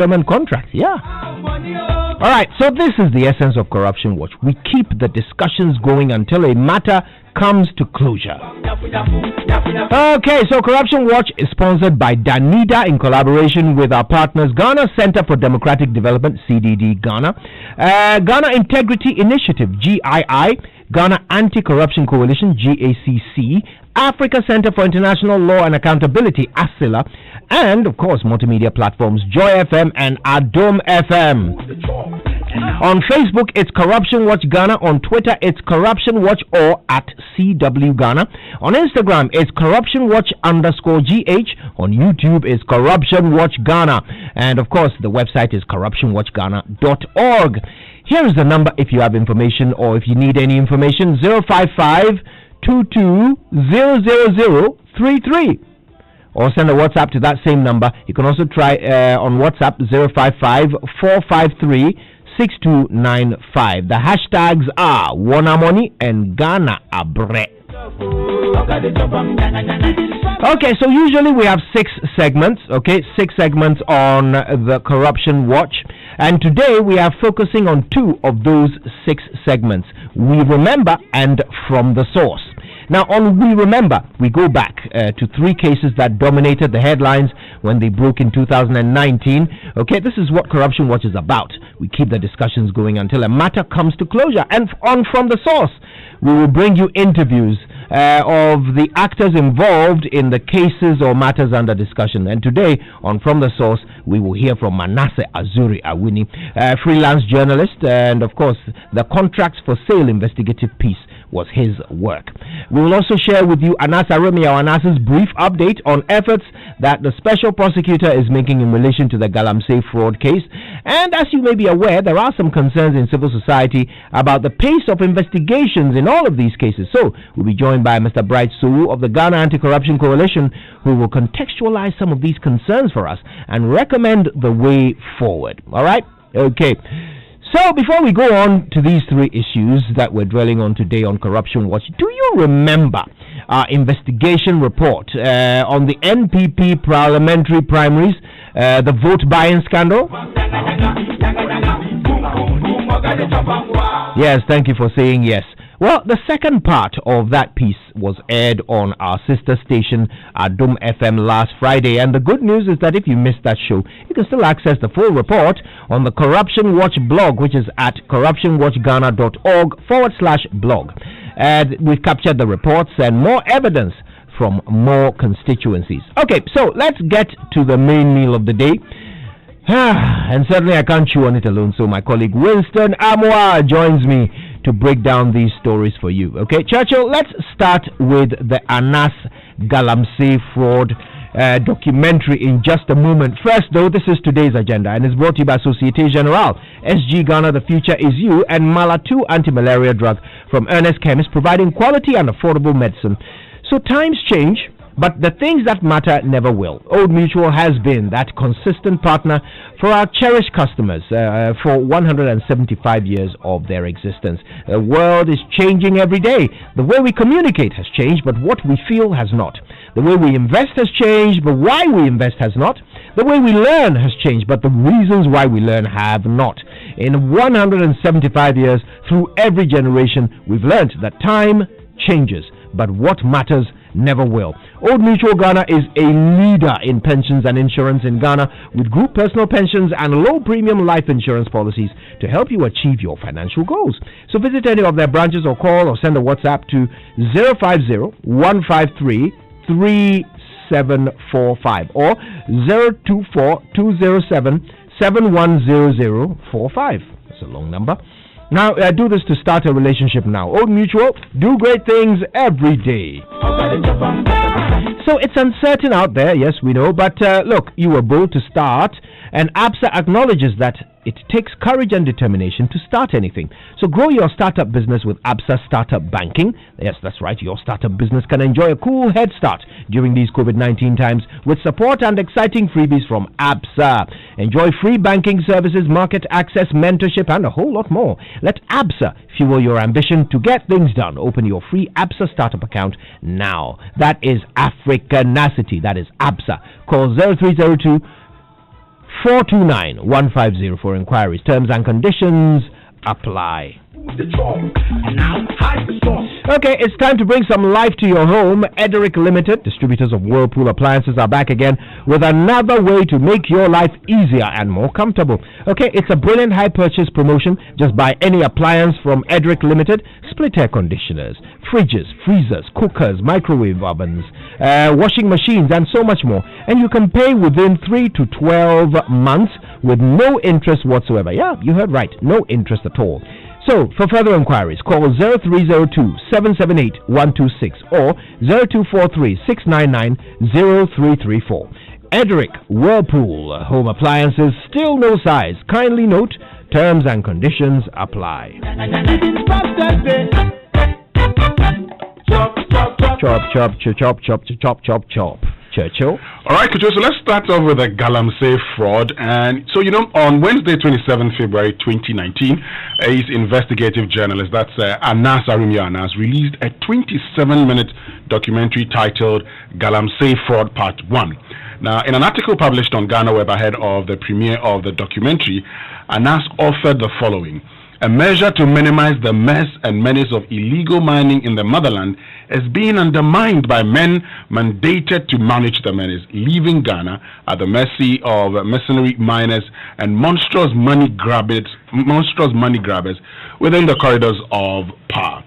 government contracts. Yeah. All right, so this is the essence of Corruption Watch. We keep the discussions going until a matter comes to closure. Okay, so Corruption Watch is sponsored by Danida in collaboration with our partners Ghana Center for Democratic Development, CDD Ghana, Ghana Integrity Initiative, GII, Ghana Anti-Corruption Coalition, GACC, Africa Center for International Law and Accountability, ACILA, and of course multimedia platforms Joy FM and Adom FM. On Facebook, it's Corruption Watch Ghana. On Twitter, it's Corruption Watch or at CW Ghana. On Instagram, it's Corruption Watch _GH. On YouTube, it's Corruption Watch Ghana. And of course, the website is corruptionwatchghana.org. Here is the number if you have information or if you need any information: 055-22-00033. Or send a WhatsApp to that same number. You can also try on WhatsApp 055-453-6295. The hashtags are Wanamoni and Ghana Abre. Okay, so usually we have 6 segments, 6 segments on the Corruption Watch. And today we are focusing on 2 of those 6 segments. We remember and from the source. Now, on We Remember, we go back to 3 cases that dominated the headlines when they broke in 2019. Okay, this is what Corruption Watch is about. We keep the discussions going until a matter comes to closure. And on From the Source, we will bring you interviews of the actors involved in the cases or matters under discussion. And today, on From the Source, we will hear from Manasseh Azuri Awini, freelance journalist, and of course, the Contracts for Sale investigative piece was his work. We will also share with you Anas Aremia's brief update on efforts that the special prosecutor is making in relation to the Galamsey fraud case. And as you may be aware, there are some concerns in civil society about the pace of investigations in all of these cases. So we'll be joined by Mr. Bright Sowu of the Ghana Anti-Corruption Coalition, who will contextualize some of these concerns for us and recommend the way forward. All right? Okay. So before we go on to these 3 issues that we're dwelling on today on Corruption Watch, do you remember our investigation report on the NPP parliamentary primaries, the vote buying scandal? Yes, thank you for saying yes. Well, the second part of that piece was aired on our sister station, Adom FM, last Friday. And the good news is that if you missed that show, you can still access the full report on the Corruption Watch blog, which is at corruptionwatchghana.org/blog. We've captured the reports and more evidence from more constituencies. Okay, so let's get to the main meal of the day. And certainly I can't chew on it alone, so my colleague Winston Amwa joins me to break down these stories for you. Okay, Churchill, let's start with the Anas Galamsey fraud documentary in just a moment. First, though, this is today's agenda and is brought to you by Societe Generale, SG Ghana, the future is you, and Malatu anti-malaria drug from Ernest Chemist, providing quality and affordable medicine. So times change, but the things that matter never will. Old Mutual has been that consistent partner for our cherished customers for 175 years of their existence. The world is changing every day. The way we communicate has changed, but what we feel has not. The way we invest has changed, but why we invest has not. The way we learn has changed, but the reasons why we learn have not. In 175 years, through every generation, we've learned that time changes, but what matters never will. Old Mutual Ghana is a leader in pensions and insurance in Ghana, with group personal pensions and low premium life insurance policies to help you achieve your financial goals. So visit any of their branches or call or send a WhatsApp to 050-153-3745 or 024-207-710045. That's a long number. Now, do this to start a relationship now. Old Mutual, do great things every day. So it's uncertain out there, yes, we know, but look, you were bold to start, and ABSA acknowledges that it takes courage and determination to start anything. So grow your startup business with ABSA Startup Banking. Yes, that's right, your startup business can enjoy a cool head start during these COVID-19 times with support and exciting freebies from ABSA. Enjoy free banking services, market access, mentorship, and a whole lot more. Let ABSA fuel your ambition to get things done. Open your free ABSA startup account now. That is Africanacity. That is ABSA. Call 0302 429-150 for inquiries. Terms and conditions apply. Okay, it's time to bring some life to your home. Ederic Limited, distributors of Whirlpool appliances, are back again with another way to make your life easier and more comfortable. Okay, it's a brilliant high purchase promotion. Just buy any appliance from Ederic Limited: split air conditioners, fridges, freezers, cookers, microwave ovens, washing machines, and so much more. And you can pay within 3 to 12 months with no interest whatsoever. Yeah, you heard right, no interest at all. So, for further inquiries, call 0302-778-126 or 0243-699-0334. Ederic Whirlpool Home Appliances, still no size. Kindly note, terms and conditions apply. Chop, chop, chop, chop, chop, chop, chop, chop, chop. Churchill. All right, Kujo, so let's start off with the Galamsey fraud. And so, on Wednesday, 27 February 2019, his investigative journalist, that's Anas Arumia Anas, released a 27-minute documentary titled Galamsey Fraud Part 1. Now, in an article published on Ghana Web ahead of the premiere of the documentary, Anas authored the following: a measure to minimize the mess and menace of illegal mining in the motherland is being undermined by men mandated to manage the menace, leaving Ghana at the mercy of mercenary miners and monstrous money grabbers within the corridors of power.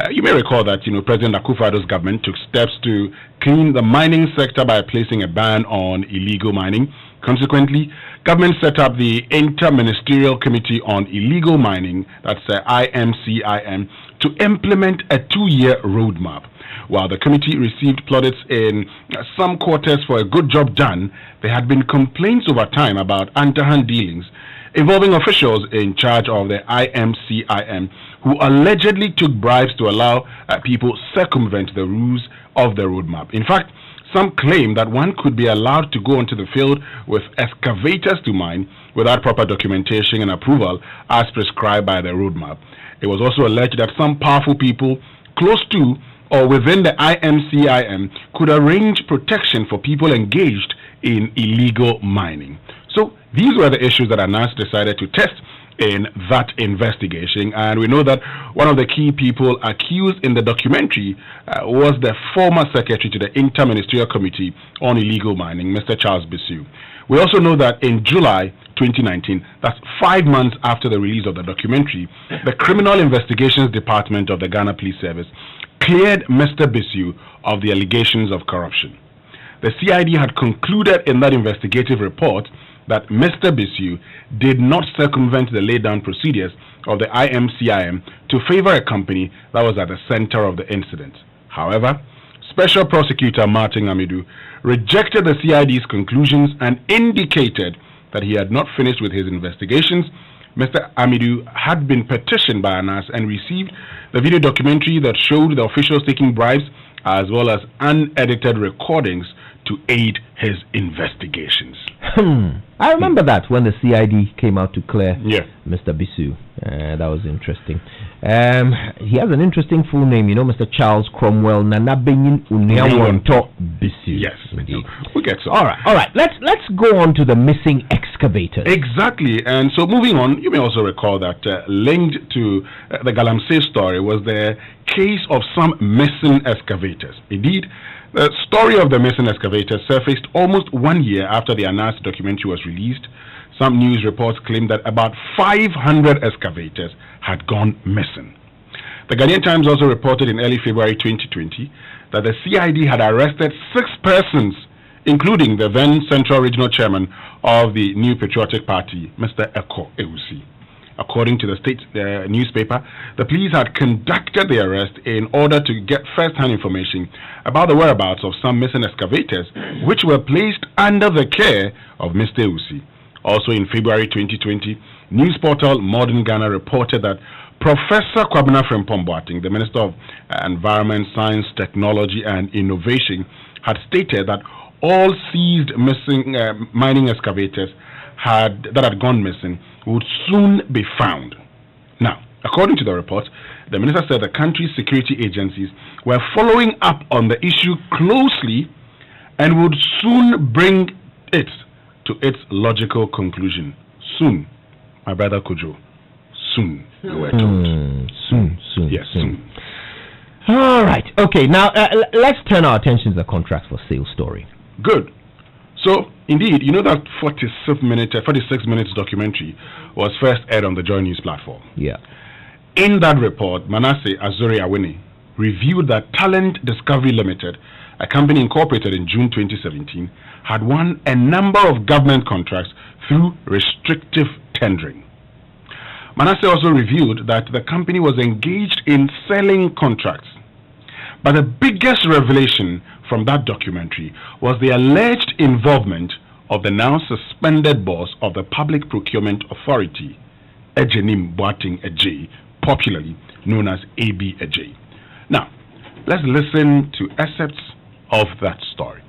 You may recall that President Akufo-Addo's government took steps to clean the mining sector by placing a ban on illegal mining. Consequently, government set up the Inter-Ministerial Committee on Illegal Mining, that's IMCIM, to implement a 2-year roadmap. While the committee received plaudits in some quarters for a good job done, there had been complaints over time about underhand dealings involving officials in charge of the IMCIM who allegedly took bribes to allow people circumvent the rules of the roadmap. In fact, some claim that one could be allowed to go onto the field with excavators to mine without proper documentation and approval as prescribed by the roadmap. It was also alleged that some powerful people close to or within the IMCIM could arrange protection for people engaged in illegal mining. So these were the issues that Anas decided to test in that investigation, and we know that one of the key people accused in the documentary was the former secretary to the Inter-Ministerial Committee on Illegal Mining, Mr. Charles Bisu. We also know that in July 2019, that's 5 months after the release of the documentary, the Criminal Investigations Department of the Ghana Police Service cleared Mr. Bisu of the allegations of corruption. The CID had concluded in that investigative report that Mr. Bisu did not circumvent the laid-down procedures of the IMCIM to favor a company that was at the center of the incident. However, Special Prosecutor Martin Amidu rejected the CID's conclusions and indicated that he had not finished with his investigations. Mr. Amidu had been petitioned by Anas and received the video documentary that showed the officials taking bribes as well as unedited recordings to aid his investigations. I remember that when the CID came out to clear Mr. Bisu. That was interesting. He has an interesting full name, Mr. Charles Cromwell Nanabenyin Unyawanto Bisu. Yes, indeed. We'll get to All right. Let's go on to the missing excavators. Exactly. And so moving on, you may also recall that linked to the Galamsey story was the case of some missing excavators. Indeed, the story of the missing excavators surfaced almost 1 year after the Anas documentary was released. Some news reports claimed that about 500 excavators had gone missing. The Ghanaian Times also reported in early February 2020 that the CID had arrested 6 persons, including the then Central Regional Chairman of the New Patriotic Party, Mr. Eko Ewusi. According to the state newspaper, the police had conducted the arrest in order to get first-hand information about the whereabouts of some missing excavators, which were placed under the care of Mr. Ewusi. Also in February 2020, news portal Modern Ghana reported that Professor Kwabena Frimpong Boateng, the Minister of Environment, Science, Technology and Innovation, had stated that all seized missing mining excavators that had gone missing would soon be found. Now, according to the report, the minister said the country's security agencies were following up on the issue closely and would soon bring it to its logical conclusion. Soon, my brother Kojo. Soon, we were told. Soon. Yes, soon. All right. Okay, now let's turn our attention to the contracts for sale story. Good. So, indeed, you know that 46 minutes documentary was first aired on the Joy News platform. Yeah. In that report, Manasseh Azuri Awini reviewed that Talent Discovery Limited, a company incorporated in June 2017, had won a number of government contracts through restrictive tendering. Manasseh also reviewed that the company was engaged in selling contracts. But the biggest revelation from that documentary was the alleged involvement of the now suspended boss of the Public Procurement Authority, Ejenim Boating Ejay, popularly known as AB Ejay. Now, let's listen to excerpts of that story.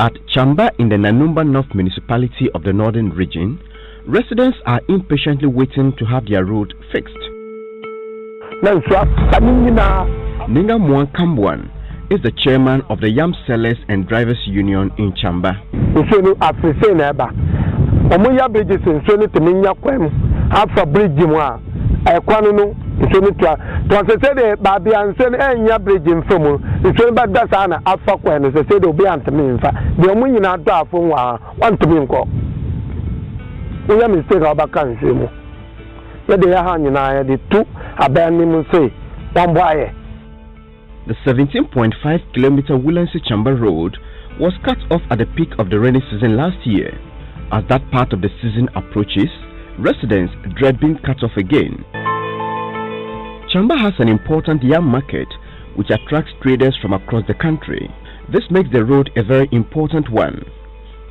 At Chamba in the Nanumba North Municipality of the Northern Region, residents are impatiently waiting to have their road fixed. Ninga Mwan Kambuan is the chairman of the Yam Sellers and Drivers Union in Chamba. The 17.5 kilometer Willency Chamba Road was cut off at the peak of the rainy season last year. As that part of the season approaches, residents dread being cut off again. Chamba has an important yam market which attracts traders from across the country. This makes the road a very important one.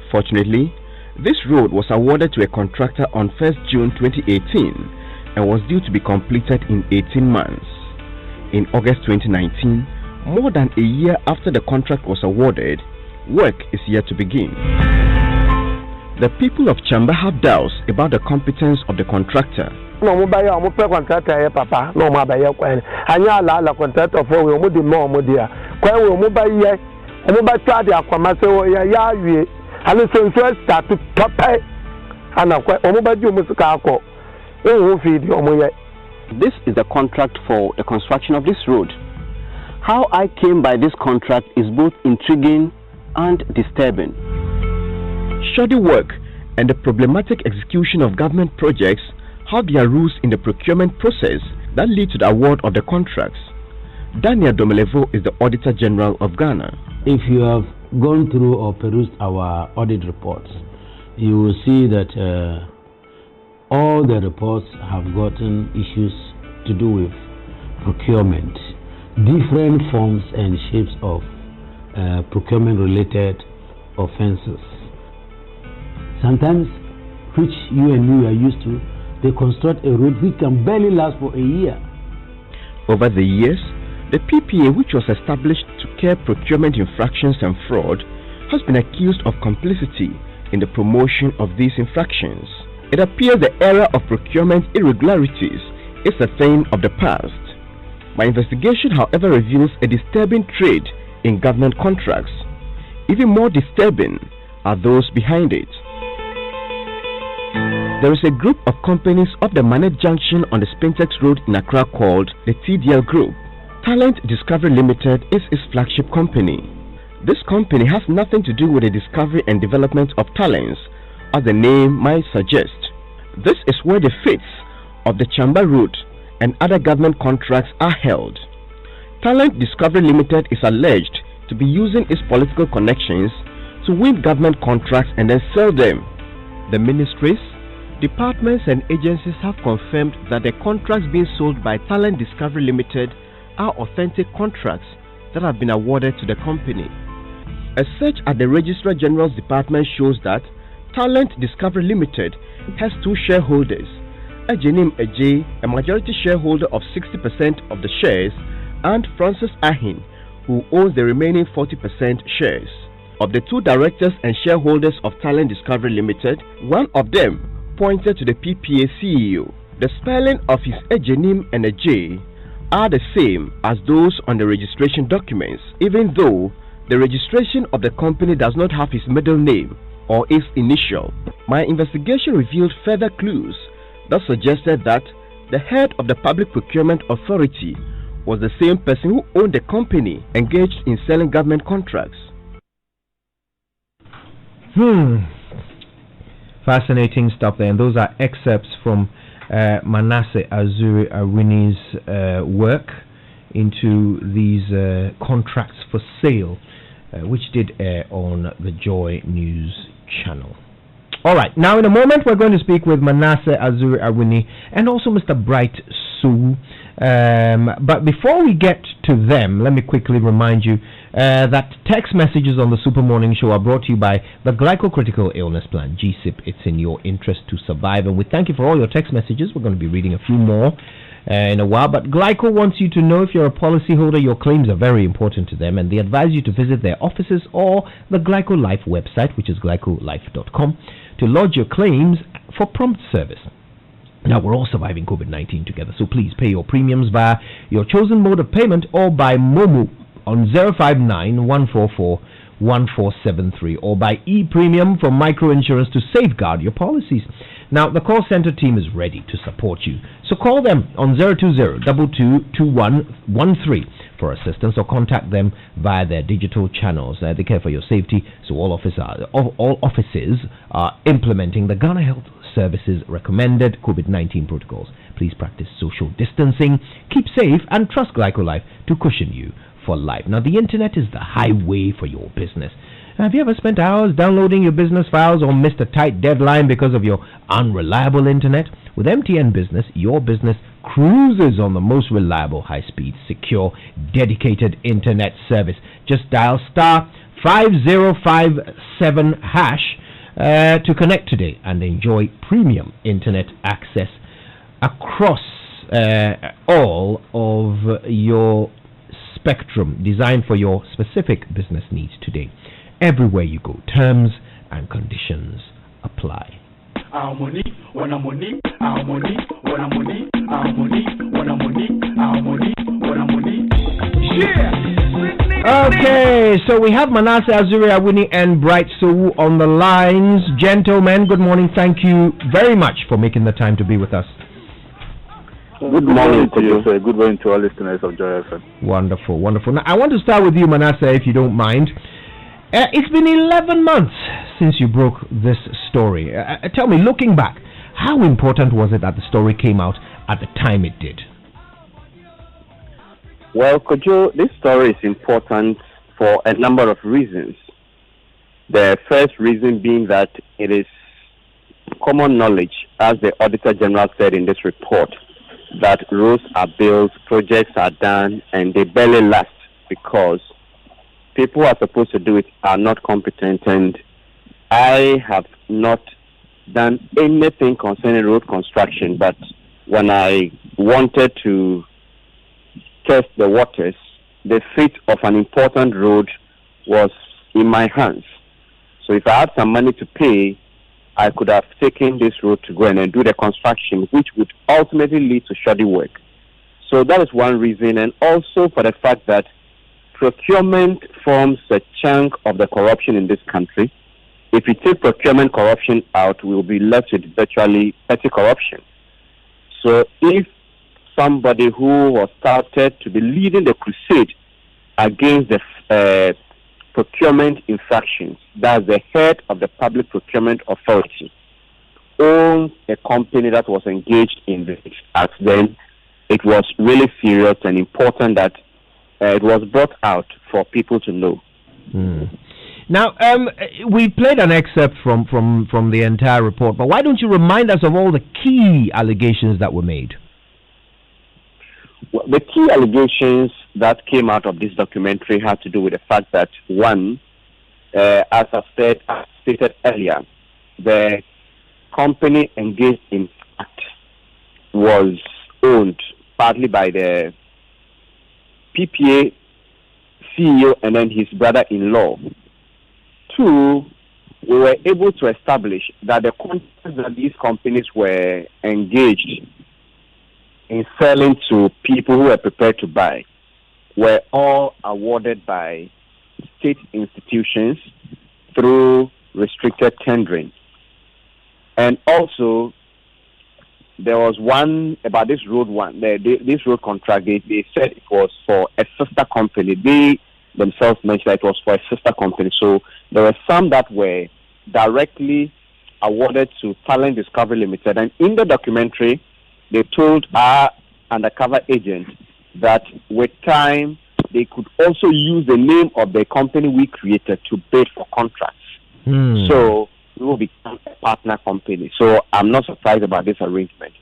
Fortunately, this road was awarded to a contractor on 1st June 2018 and was due to be completed in 18 months. In August 2019, more than a year after the contract was awarded, work is yet to begin. The people of Chamba have doubts about the competence of the contractor. This is the contract for the construction of this road. How I came by this contract is both intriguing and disturbing. Shoddy work and the problematic execution of government projects have their rules in the procurement process that lead to the award of the contracts. Daniel Domelevo is the Auditor General of Ghana. If you have gone through or perused our audit reports, you will see that all the reports have gotten issues to do with procurement, different forms and shapes of procurement related offenses. Sometimes, which you and me are used to, they construct a road which can barely last for a year. Over the years, the PPA, which was established to curb procurement infractions and fraud, has been accused of complicity in the promotion of these infractions. It appears the era of procurement irregularities is a thing of the past. My investigation, however, reveals a disturbing trade in government contracts. Even more disturbing are those behind it. There is a group of companies off the Manet Junction on the Spintex Road in Accra called the TDL Group. Talent Discovery Limited is its flagship company. This company has nothing to do with the discovery and development of talents, as the name might suggest. This is where the fates of the Chamba Road and other government contracts are held. Talent Discovery Limited is alleged to be using its political connections to win government contracts and then sell them. The ministries, departments and agencies have confirmed that the contracts being sold by Talent Discovery Limited are authentic contracts that have been awarded to the company. A search at the Registrar General's Department shows that Talent Discovery Limited has two shareholders, Ejenim Ejay, a majority shareholder of 60% of the shares, and Francis Ahin, who owns the remaining 40% shares. Of the two directors and shareholders of Talent Discovery Limited, one of them pointed to the PPA CEO. The spelling of his Ejenim and Ejay are the same as those on the registration documents, even though The registration of the company does not have his middle name or his initial. My investigation revealed further clues that suggested that the head of the Public Procurement Authority was the same person who owned the company engaged in selling government contracts. Fascinating stuff there. And those are excerpts from Manasseh Azuri Awini's work into these contracts for sale, which did air on the Joy News channel. All right, now in a moment we're going to speak with Manasseh Azuri Awini and also Mr. Bright Sowu. But before we get to them, let me quickly remind you that text messages on the Super Morning Show are brought to you by the Glycocritical Illness Plan, GSIP. It's in your interest to survive, and we thank you for all your text messages. We're going to be reading a few more in a while, but Glyco wants you to know if you're a policyholder, your claims are very important to them, and they advise you to visit their offices or the Glyco Life website, which is glycolife.com, to lodge your claims for prompt service. Now, we're all surviving COVID-19 together, so please pay your premiums via your chosen mode of payment or by Momo on 059-144-1473 or by e-premium for microinsurance to safeguard your policies. Now, the call center team is ready to support you, so call them on 020-222113 for assistance or contact them via their digital channels. They care for your safety, so all offices are implementing the Ghana Health Services recommended COVID-19 protocols. Please practice social distancing, keep safe, and trust GlycoLife to cushion you for life. Now, the internet is the highway for your business. Have you ever spent hours downloading your business files or missed a tight deadline because of your unreliable internet? With MTN Business, your business cruises on the most reliable, high-speed, secure, dedicated internet service. Just dial *5057# to connect today and enjoy premium internet access across all of your spectrum, designed for your specific business needs today. Everywhere you go, terms and conditions apply. Our money, when I'm money, our money, when I'm money, our money, when I'm money, our money, when I'm money. Yeah. Okay, so we have Manasseh Azuri Awini and Bright Sowu on the lines. Gentlemen, good morning. Thank you very much for making the time to be with us. Good morning to you, sir. Good morning to all listeners of Joy FM. Wonderful, wonderful. Now, I want to start with you, Manasseh, if you don't mind. It's been 11 months since you broke this story. Tell me, looking back, how important was it that the story came out at the time it did? Well, Kojo, this story is important for a number of reasons. The first reason being that it is common knowledge, as the Auditor General said in this report, that roads are built, projects are done, and they barely last because people who are supposed to do it are not competent. And I have not done anything concerning road construction, but when I wanted to test the waters, the fate of an important road was in my hands. So if I had some money to pay, I could have taken this road to go and do the construction, which would ultimately lead to shoddy work. So that is one reason, and also for the fact that procurement forms a chunk of the corruption in this country. If you take procurement corruption out, we will be left with virtually petty corruption. So if somebody who was started to be leading the crusade against the procurement infractions, that's the head of the Public Procurement Authority, owns a company that was engaged in this act, then it was really serious and important that it was brought out for people to know. Now, we played an excerpt from the entire report, but why don't you remind us of all the key allegations that were made? Well, the key allegations that came out of this documentary had to do with the fact that, one, as I stated earlier, the company engaged in act was owned partly by the PPA CEO and then his brother-in-law. Two, we were able to establish that the contracts that these companies were engaged in selling to people who were prepared to buy were all awarded by state institutions through restricted tendering. And also, there was one about this road this road contract. They said it was for a sister company. They themselves mentioned that it was for a sister company. So there were some that were directly awarded to Talent Discovery Limited. And in the documentary, they told our undercover agent that with time, they could also use the name of the company we created to bid for contracts. So we will become a partner company. So I'm not surprised about this arrangement.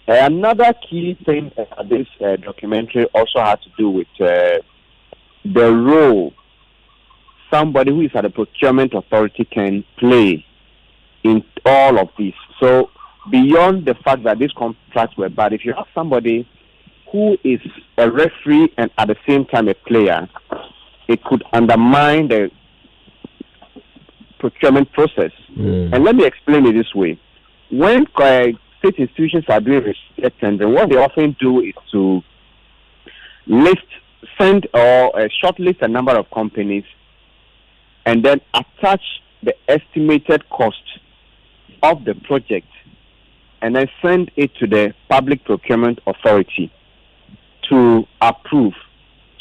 Another key thing this documentary also had to do with the role somebody who is at the procurement authority can play in all of this. So beyond the fact that these contracts were bad, if you have somebody who is a referee and at the same time a player, it could undermine the procurement process. And let me explain it this way. When state institutions are doing restricted tendering, what they often do is to shortlist a number of companies and then attach the estimated cost of the project and then send it to the public procurement authority to approve.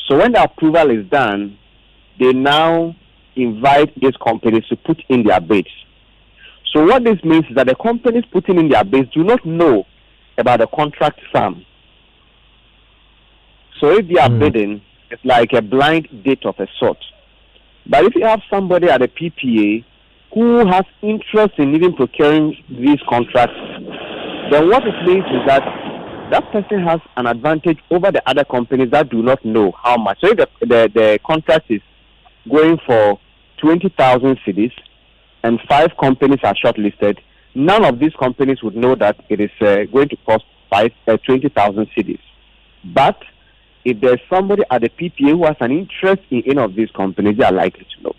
So when the approval is done, they now invite these companies to put in their bids. So what this means is that the companies putting in their bids do not know about the contract sum. So if they are bidding, it's like a blind date of a sort. But if you have somebody at a PPA who has interest in even procuring these contracts, then what it means is that that person has an advantage over the other companies that do not know how much. So if the contract is going for 20,000 cedis and 5 companies are shortlisted, none of these companies would know that it is going to cost 20,000 cedis. But if there's somebody at the PPA who has an interest in any of these companies, they are likely to know.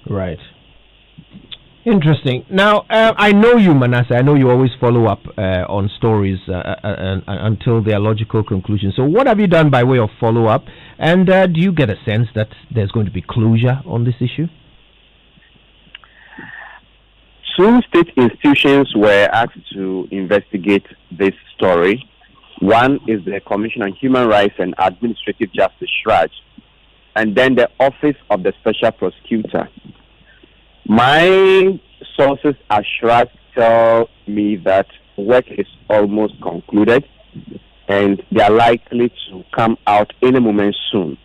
Right. Interesting. Now, I know you, Manasseh. I know you always follow up on stories until their logical conclusion. So what have you done by way of follow-up? And do you get a sense that there's going to be closure on this issue? 2 state institutions were asked to investigate this story. One is the Commission on Human Rights and Administrative Justice, SHRAJ, and then the Office of the Special Prosecutor. My sources at SHRAJ tell me that work is almost concluded and they are likely to come out any moment soon.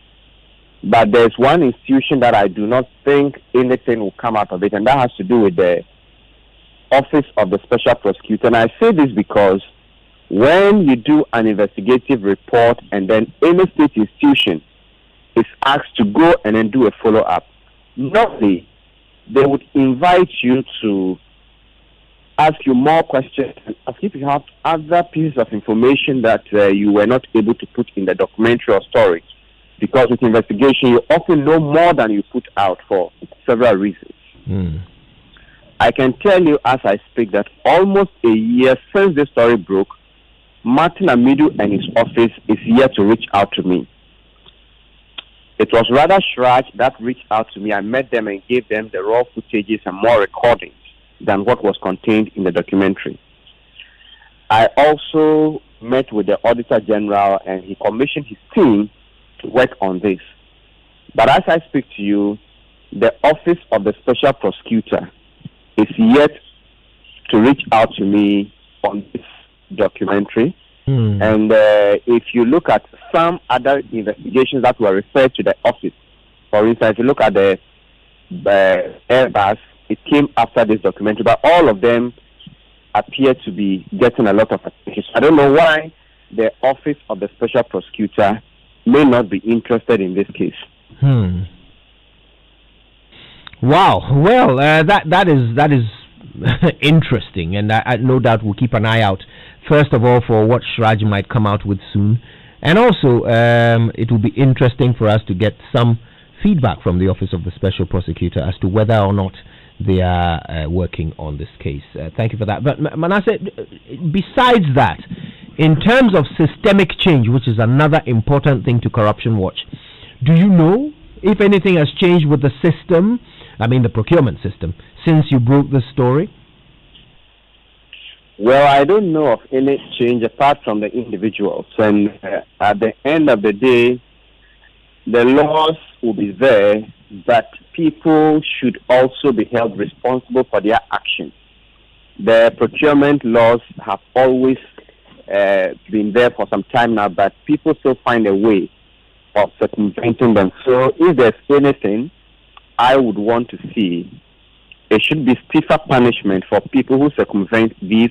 But there's one institution that I do not think anything will come out of it, and that has to do with the Office of the Special Prosecutor. And I say this because when you do an investigative report and then any state institution is asked to go and then do a follow-up, normally they would invite you to ask you more questions and ask if you have other pieces of information that you were not able to put in the documentary or story. Because with investigation, you often know more than you put out for several reasons. I can tell you as I speak that almost a year since the story broke, Martin Amidu and his office is yet to reach out to me. It was rather SHRAJ that reached out to me. I met them and gave them the raw footages and more recordings than what was contained in the documentary. I also met with the Auditor General and he commissioned his team to work on this. But as I speak to you, the Office of the Special Prosecutor is yet to reach out to me on this documentary. And if you look at some other investigations that were referred to the office, for instance, if you look at the Airbus, it came after this documentary, but all of them appear to be getting a lot of attention. I don't know why the Office of the Special Prosecutor may not be interested in this case. Wow. Well, that is interesting, and I no doubt we'll keep an eye out. First of all, for what SHRAJ might come out with soon, and also it will be interesting for us to get some feedback from the Office of the Special Prosecutor as to whether or not they are working on this case. Thank you for that. But Manasseh, besides that, in terms of systemic change, which is another important thing to Corruption Watch, do you know if anything has changed with the system, I mean the procurement system, since you broke the story? Well, I don't know of any change apart from the individuals. And at the end of the day, the laws will be there, but people should also be held responsible for their actions. The procurement laws have always been there for some time now, but people still find a way of circumventing them. So if there's anything I would want to see, it should be stiffer punishment for people who circumvent these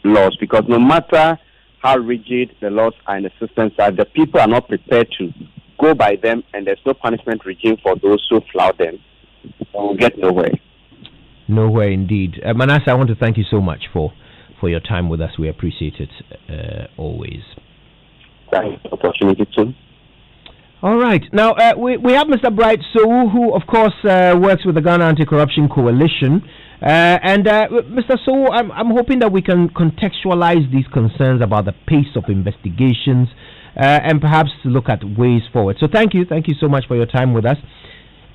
laws, because no matter how rigid the laws are in the system, the people are not prepared to go by them, and there's no punishment regime for those who flout them. We'll get nowhere. Nowhere indeed. Manasseh, I want to thank you so much for your time with us. We appreciate it always. Thanks for the opportunity too. All right. Now, we have Mr. Bright Sow, who, of course, works with the Ghana Anti-Corruption Coalition. Mr. Sow, I'm hoping that we can contextualize these concerns about the pace of investigations and perhaps look at ways forward. So thank you so much for your time with us.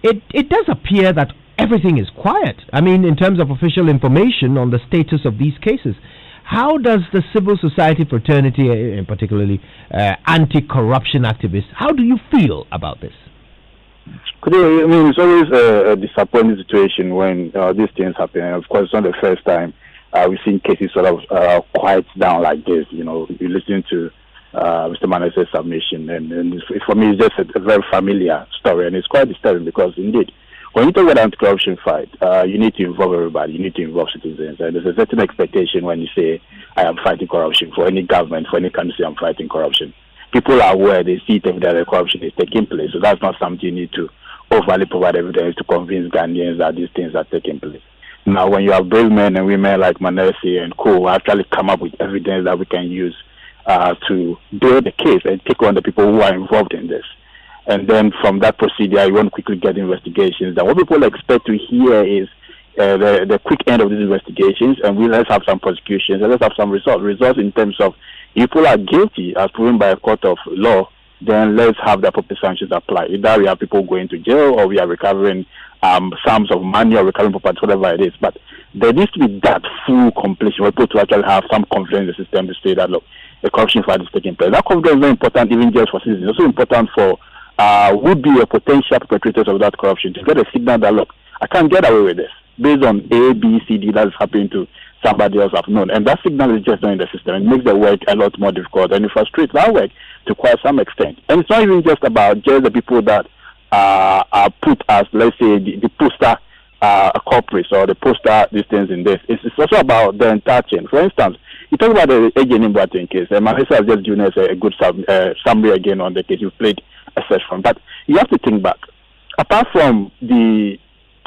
It does appear that everything is quiet. I mean, in terms of official information on the status of these cases. How does the civil society fraternity, and particularly anti-corruption activists, how do you feel about this? I mean, it's always a disappointing situation when these things happen. And of course, it's not the first time we've seen cases sort of quiet down like this. You know, you listen to Mr. Manasseh's submission, and for me, it's just a very familiar story, and it's quite disturbing because, indeed, when you talk about anti-corruption fight, you need to involve everybody. You need to involve citizens. And there's a certain expectation when you say, I am fighting corruption. For any government, for any country, I'm fighting corruption. People are aware, they see that corruption is taking place. So that's not something you need to overly provide evidence to convince Ghanaians that these things are taking place. Now, when you have brave men and women like Manasseh and co, actually come up with evidence that we can use to build the case and take on the people who are involved in this. And then from that procedure, you want to quickly get investigations. Then what people expect to hear is the quick end of these investigations, and let's have some prosecutions, and let's have some results. Results in terms of if people are guilty, as proven by a court of law, then let's have the appropriate sanctions applied. Either we have people going to jail, or we are recovering sums of money, or recovering property, whatever it is. But there needs to be that full completion where people to actually have some confidence in the system to say that, look, the corruption fight is taking place. That confidence is very important, even just for citizens. It's also important for would be a potential perpetrators of that corruption to get a signal that, look, I can't get away with this based on A, B, C, D that is happening to somebody else I've known. And that signal is just not in the system. It makes the work a lot more difficult, and it frustrates our work to quite some extent. And it's not even just about just the people that are put as, let's say, the poster corporates or the poster these things in this. It's also about the entire chain. For instance, you talk about the Agent Imboateng case. Manasseh has just given us a good summary again on the case. You played a search from. But you have to think back. Apart from the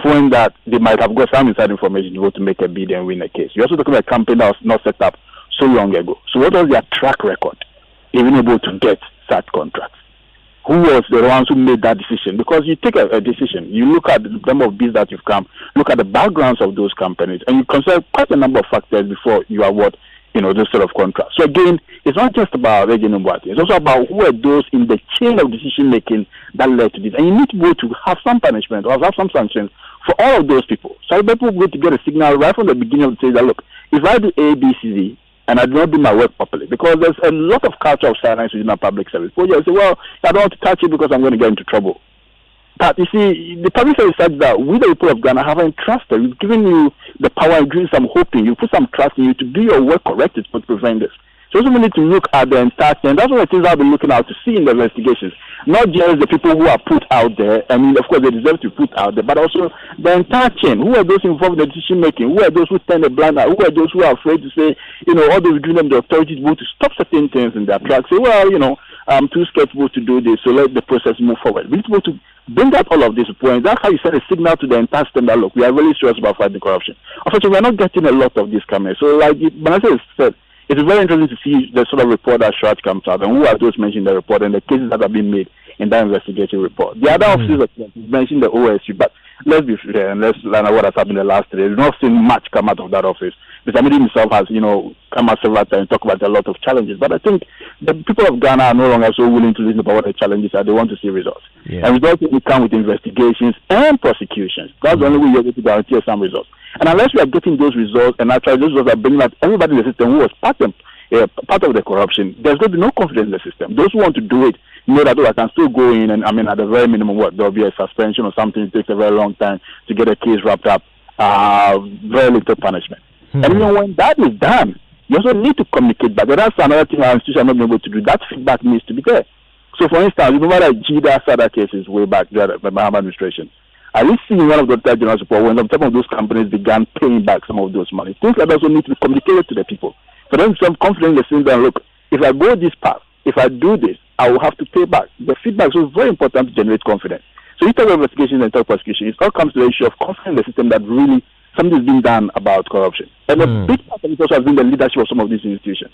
point that they might have got some inside information to go to make a bid and win a case, you're also talking about a company that was not set up so long ago. So what was their track record, even able to get such contracts? Who was the ones who made that decision? Because you take a decision, you look at the number of bids that you've come, look at the backgrounds of those companies, and you consider quite a number of factors before you award, this sort of contract. So again, it's not just about Agent Imboateng. It's also about who are those in the chain of decision making that led to this. And you need to go to have some punishment or have some sanctions for all of those people. So people go to get a signal right from the beginning of the say that, look, if I do A, B, C, D, and I do not do my work properly, because there's a lot of culture of silence within our public service. People just say, well, I don't want to touch it because I'm going to get into trouble. But you see, the public service said that we, the people of Ghana, have entrusted. We've given you the power and given some hope in you, put some trust in you to do your work correctly to prevent this. So also we need to look at the entire thing. That's one of the things I'll be looking out to see in the investigations. Not just the people who are put out there. I mean, of course, they deserve to be put out there, but also the entire chain. Who are those involved in the decision making? Who are those who turn a blind eye? Who are those who are afraid to say, all those giving them the authority to stop certain things in their tracks? Say, well, I'm too skeptical to do this, so let the process move forward. We need to bring out all of these points. That's how you send a signal to the entire system that, look, we are really serious about fighting corruption. Unfortunately, we are not getting a lot of this coming. So, like Manasseh said, it's very interesting to see the sort of report that Shraj comes out, and who are those mentioned in the report, and the cases that have been made in that investigative report. The other officers mentioned the OSU, but let's be fair and let's learn what has happened in the last 3 days. We've not seen much come out of that office. Mr. Amidi himself has, come out several times and talk about a lot of challenges. But I think the people of Ghana are no longer so willing to listen about what the challenges are. They want to see results. Yeah. And results will come with investigations and prosecutions. That's the only way you're going to guarantee some results. And unless we are getting those results, and actually those results are bringing out everybody in the system who was part of the corruption, there's going to be no confidence in the system. Those who want to do it know that, I can still go in and, at the very minimum, there'll be a suspension or something. It takes a very long time to get a case wrapped up. Very little punishment. And even when that is done, you also need to communicate back. That's another thing our institution are not able to do. That feedback needs to be there. So, for instance, remember that GDA SADA cases way back there at the Mahama administration. I did see one of the Auditor General's report when some of those companies began paying back some of those money. Things like that also need to be communicated to the people. For them to have confidence in the system that, look, if I go this path, if I do this, I will have to pay back. The feedback is very important to generate confidence. So you talk about investigations and talk prosecution. It all comes to the issue of confidence in the system that really something is being done about corruption. And a big part of it also has been the leadership of some of these institutions.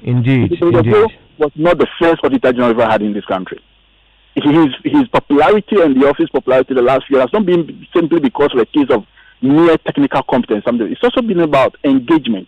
Indeed. The was not the first Auditor General ever had in this country. His popularity and the office popularity the last few years has not been simply because of a case of mere technical competence. It's also been about engagement,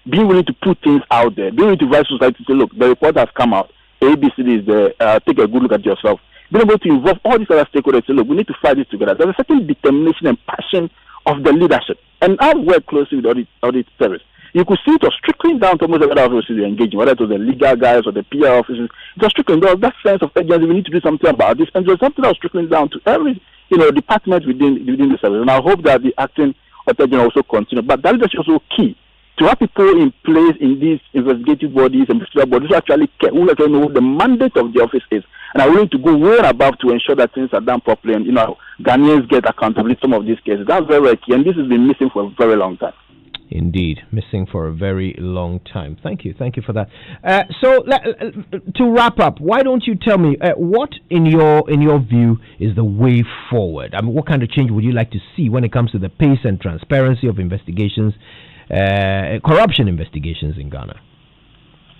being willing to put things out there, being willing to advise society to say, look, the report has come out, ABCD is there, take a good look at yourself. Being able to involve all these other stakeholders, say, look, we need to fight this together. There's a certain determination and passion of the leadership. And I've worked closely with the audit service. You could see it was trickling down to almost every other offices you're engaging, whether it was the legal guys or the PR offices. It was trickling down. That sense of urgency, we need to do something about this. And there's something that was trickling down to every department within the service. And I hope that the acting Auditor General also continue. But that is also key to have people in place in these investigative bodies and procedural bodies who actually care, who actually know what the mandate of the office is, and are willing to go way and above to ensure that things are done properly. And Ghanaians get accountability in some of these cases. That's very, very key, and this has been missing for a very long time. Indeed, missing for a very long time. Thank you for that. So to wrap up, why don't you tell me what, in your view, is the way forward? I mean, what kind of change would you like to see when it comes to the pace and transparency of investigations, corruption investigations in Ghana?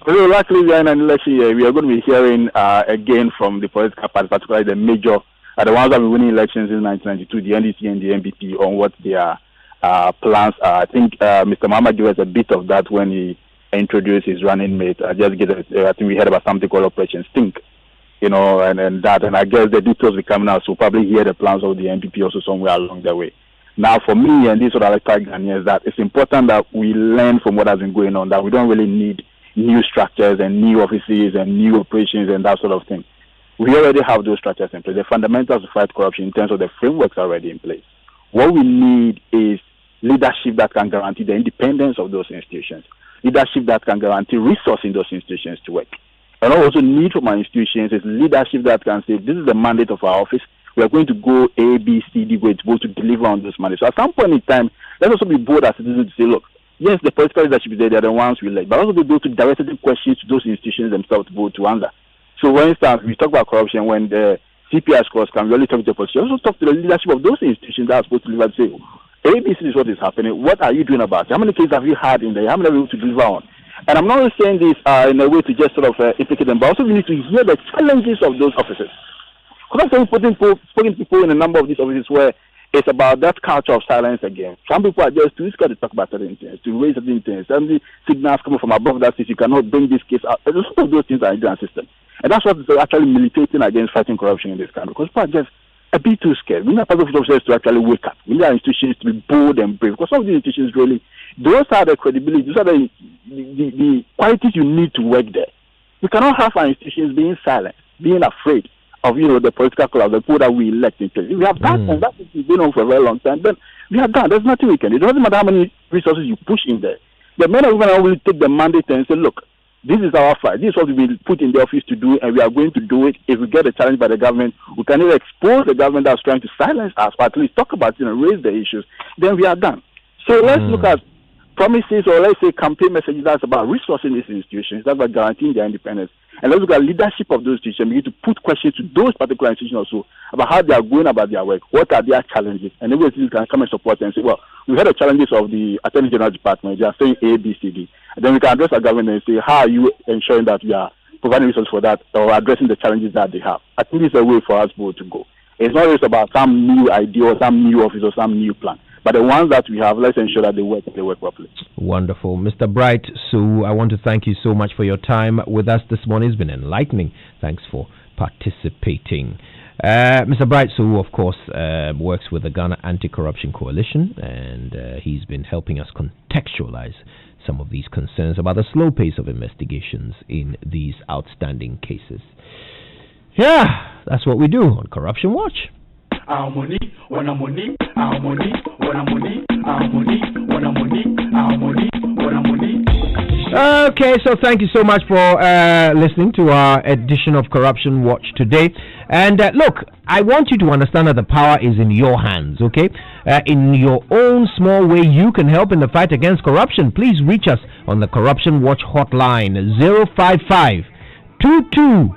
Well, luckily, we are in an election year. We are going to be hearing again from the political parties, particularly the major, the ones that have been winning elections in 1992, the NDC and the MPP, on what their plans are. I think Mr. Mahama gave us a bit of that when he introduced his running mate. I think we heard about something called Operation Stink, and that, and I guess the details will come out, so we'll probably hear the plans of the MPP also somewhere along the way. Now, for me and these sort of electoral Ghanaians, that it's important that we learn from what has been going on, that we don't really need new structures and new offices and new operations and that sort of thing. We already have those structures in place. The fundamentals to fight corruption in terms of the frameworks are already in place. What we need is leadership that can guarantee the independence of those institutions, leadership that can guarantee resources in those institutions to work. And what we also need from our institutions is leadership that can say, this is the mandate of our office. We are going to go A, B, C, D, we're supposed to deliver on this mandate. So at some point in time, let's also be bold as citizens to say, look, yes, the political leadership is there, they're the ones we elect, but also be able to direct questions to those institutions themselves to go to answer. So, for instance, we talk about corruption when the CPI scores can really talk to the politicians. Also talk to the leadership of those institutions that are supposed to deliver and say, ABC is what is happening. What are you doing about it? How many cases have you had in there? How many are you able to deliver on? And I'm not saying this in a way to just sort of implicate them, but also we need to hear the challenges of those offices. Because I'm speaking to people in a number of these offices where it's about that culture of silence again. Some people are just too scared to talk about certain things, to raise certain things. Some signals coming from above that says you cannot bring this case out. A lot of those things are in the system. And that's what is actually militating against fighting corruption in this country. Because people are just a bit too scared. We need our public officers to actually wake up. We need our institutions to be bold and brave. Because some of these institutions really, those are the credibility, those are the qualities you need to work there. We cannot have our institutions being silent, being afraid of the political class, the people that we elect in place. If we have that, and that has been going on for a very long time, then we are done. There's nothing we can do. It doesn't matter how many resources you push in there. The men and women will take the mandate and say, look, this is our fight. This is what we've been put in the office to do, and we are going to do it. If we get a challenge by the government, we can either expose the government that's trying to silence us, or at least talk about it and raise the issues, then we are done. So let's look at promises, or let's say campaign messages that's about resourcing these institutions, that's about guaranteeing their independence. And let's look at leadership of those institutions. We need to put questions to those particular institutions also about how they are going about their work, what are their challenges, and everybody can come and support and say, well, we had the challenges of the Attorney General Department. They are saying A, B, C, D. And then we can address our government and say, how are you ensuring that we are providing resources for that or addressing the challenges that they have? I think it's a way for us both to go. It's not just about some new idea or some new office or some new plan. But the ones that we have, let's ensure that they work properly. Wonderful. Mr. Bright, so I want to thank you so much for your time with us this morning. It's been enlightening. Thanks for participating. Mr. Bright, so of course works with the Ghana Anti-Corruption Coalition, and he's been helping us contextualize some of these concerns about the slow pace of investigations in these outstanding cases. Yeah, that's what we do on Corruption Watch. Our money, when I'm money, our money, when I'm money, our money, when I'm money, our money, when I'm money. Okay, so thank you so much for listening to our edition of Corruption Watch today. And look, I want you to understand that the power is in your hands, okay? In your own small way, you can help in the fight against corruption. Please reach us on the Corruption Watch hotline 055 22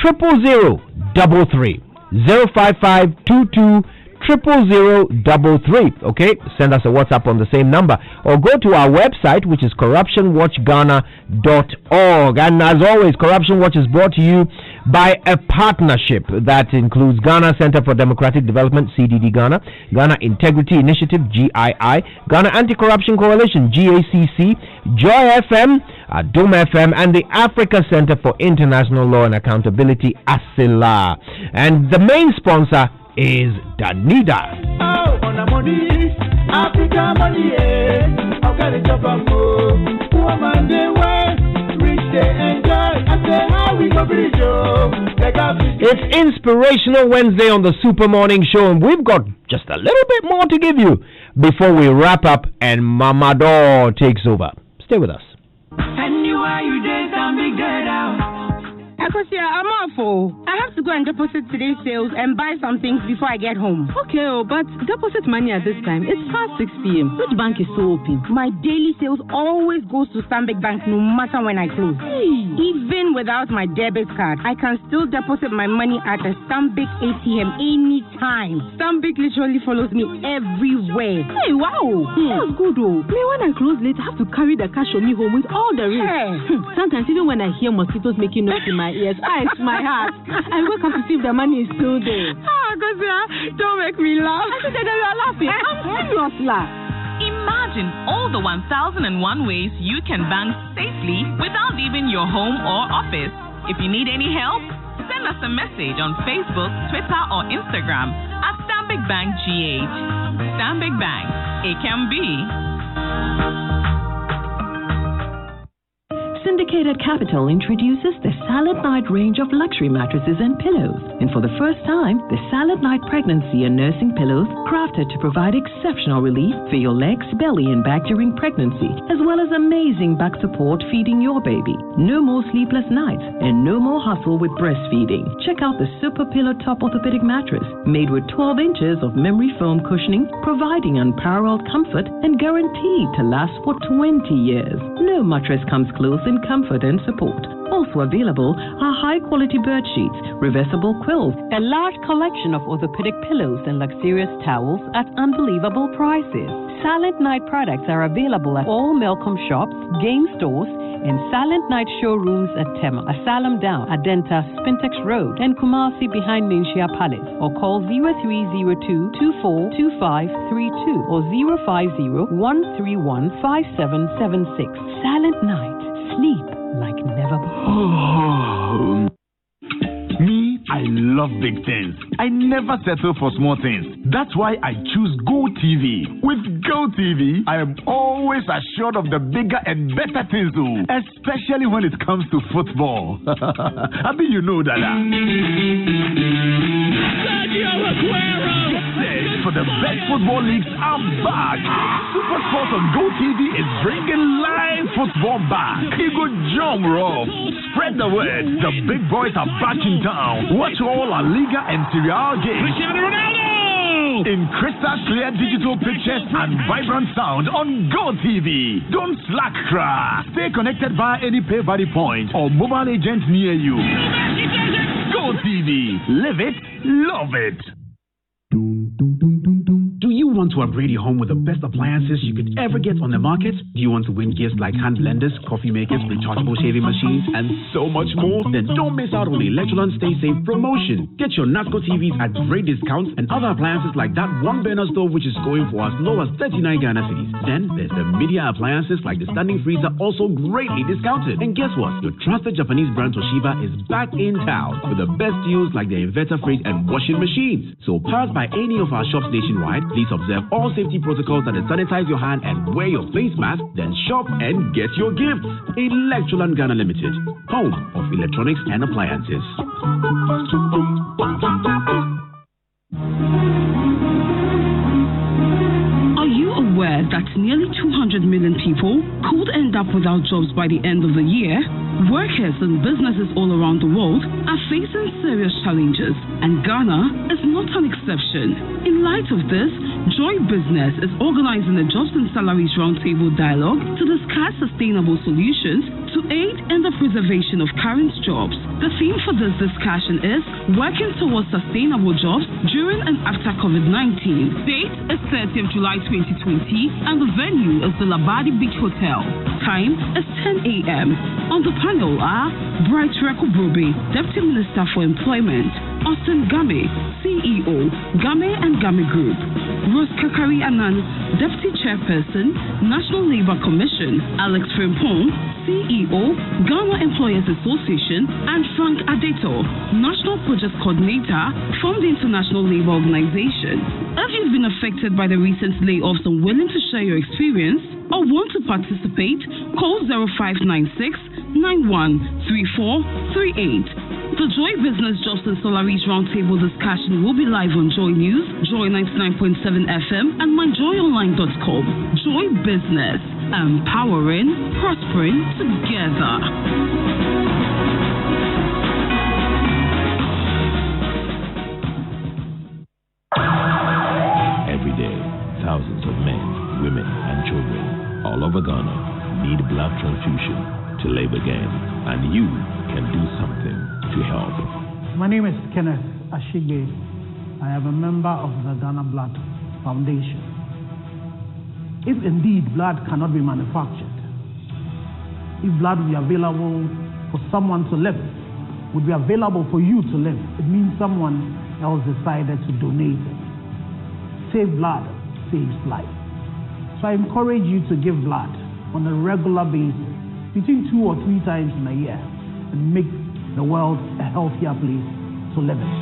00033. 055 22 00033. Okay, send us a WhatsApp on the same number, or go to our website, which is corruptionwatchghana.org. And as always, Corruption Watch is brought to you by a partnership that includes Ghana Center for Democratic Development, CDD Ghana, Ghana Integrity Initiative, GII, Ghana Anti-Corruption Coalition, GACC, Joy FM, Adom FM, and the Africa Center for International Law and Accountability, ASILA. And the main sponsor is Danida. Oh, on the money, Africa money, how can it jump up? Woman, they work, rich, they enjoy. I say, how we go bridge, It's Inspirational Wednesday on the Super Morning Show, and we've got just a little bit more to give you before we wrap up and Mamador takes over. Stay with us. Anywhere you dance, I'm big dead out. Akosia, I'm awful. I have to go and deposit today's sales and buy some things before I get home. Okay, but deposit money at this time. It's past 6 p.m. Which bank is so open? My daily sales always goes to Stanbic Bank no matter when I close. Hey. Even without my debit card, I can still deposit my money at a Stanbic ATM anytime. Stanbic literally follows me everywhere. Hey, wow. That's good though. Me, when I close late, I have to carry the cash on me home with all the risk. Hey. Sometimes even when I hear mosquitoes making noise in my ears, I it's my heart. I wake up to see if the money is still there. Akosia, don't make me laugh. I said that you are laughing. I'm serious, laugh. Imagine all the 1001 ways you can bank safely without leaving your home or office. If you need any help, send us a message on Facebook, Twitter, or Instagram at Stanbic Bank GH. Stanbic Bank, it can be. Syndicated Capital introduces the Silent Night range of luxury mattresses and pillows. And for the first time, the Silent Night pregnancy and nursing pillows, crafted to provide exceptional relief for your legs, belly, and back during pregnancy, as well as amazing back support feeding your baby. No more sleepless nights and no more hustle with breastfeeding. Check out the Super Pillow Top Orthopedic Mattress, made with 12 inches of memory foam cushioning, providing unparalleled comfort and guaranteed to last for 20 years. No mattress comes close in comfort and support. Also available are high-quality bird sheets, reversible quilts, a large collection of orthopedic pillows and luxurious towels at unbelievable prices. Silent Night products are available at all Melcom shops, game stores, and Silent Night showrooms at Tema, Asylum Down, Adenta, Spintex Road, and Kumasi behind Ninshia Palace, or call 0302-242532 or 050-131-5776. Silent Night. Sleep like never before. Me, I love big things. I never settle for small things. That's why I choose GoTV. With GoTV, I am always assured of the bigger and better things, especially when it comes to football. I mean, you know that. For the best football leagues are back. Super Sports on GoTV is bringing live football back. Ego Jump Rough. Spread the word. The big boys are back in town. Watch all La Liga and Serie A games. Cristiano Ronaldo! In crystal clear digital pictures and vibrant sound on GoTV. Don't slack, crack. Stay connected via any pay-body point or mobile agent near you. GoTV. Live it, love it. Do you want to upgrade your home with the best appliances you could ever get on the market? Do you want to win gifts like hand blenders, coffee makers, rechargeable shaving machines, and so much more? Then don't miss out on the Electroland Stay Safe promotion. Get your Nasco TVs at great discounts and other appliances like that one-burner stove which is going for as low as 39 Ghana cedis. Then there's the media appliances like the standing freezer, also greatly discounted. And guess what? Your trusted Japanese brand Toshiba is back in town with the best deals like the inverter fridge and washing machines. So pass by any of our shops nationwide. Please observe all safety protocols and sanitize your hand and wear your face mask. Then shop and get your gifts. Electroland Ghana Limited, home of electronics and appliances. Are you aware that nearly 200 million people could end up without jobs by the end of the year? Workers and businesses all around the world are facing serious challenges, and Ghana is not an exception. In light of this, Joy Business is organizing a Jobs and Salaries Roundtable dialogue to discuss sustainable solutions to aid in the preservation of current jobs. The theme for this discussion is working towards sustainable jobs during and after COVID-19. Date is 30th July 2020, and the venue is the Labadi Beach Hotel. Time is 10 a.m. On the panel are Bright Rekubrobe, Deputy Minister for Employment, Austin Game, CEO, Game and Game Group, Rose Kakari Anand, Deputy Chairperson, National Labour Commission, Alex Frimpong, CEO, Ghana Employers Association, and Frank Adeto, National Project Coordinator from the International Labour Organization. If you've been affected by the recent layoffs and willing to share your experience or want to participate, call 0596 913438. The Joy Business Jobs and Salaries Roundtable discussion will be live on Joy News, Joy997FM, and myjoyonline.com. Joy Business, empowering, prospering together. Every day, thousands of men, women, and children all over Ghana need blood transfusion to live again, and you can do something to help. My name is Kenneth Ashige. I am a member of the Ghana Blood Foundation. If indeed blood cannot be manufactured, if blood will be available for someone to live, would be available for you to live, it means someone else decided to donate it. Save blood saves life. So I encourage you to give blood on a regular basis, between 2 or 3 times in a year, and make the world a healthier place to live in.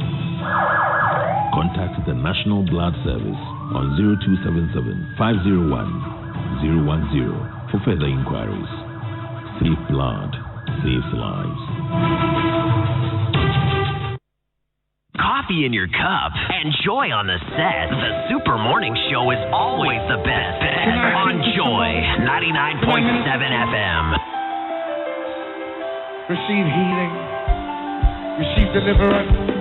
Contact the National Blood Service on 0277 501 010 for further inquiries. Safe blood saves lives. Coffee in your cup and joy on the set. The Super Morning Show is always the best on Joy 99.7 FM. Receive healing, receive deliverance.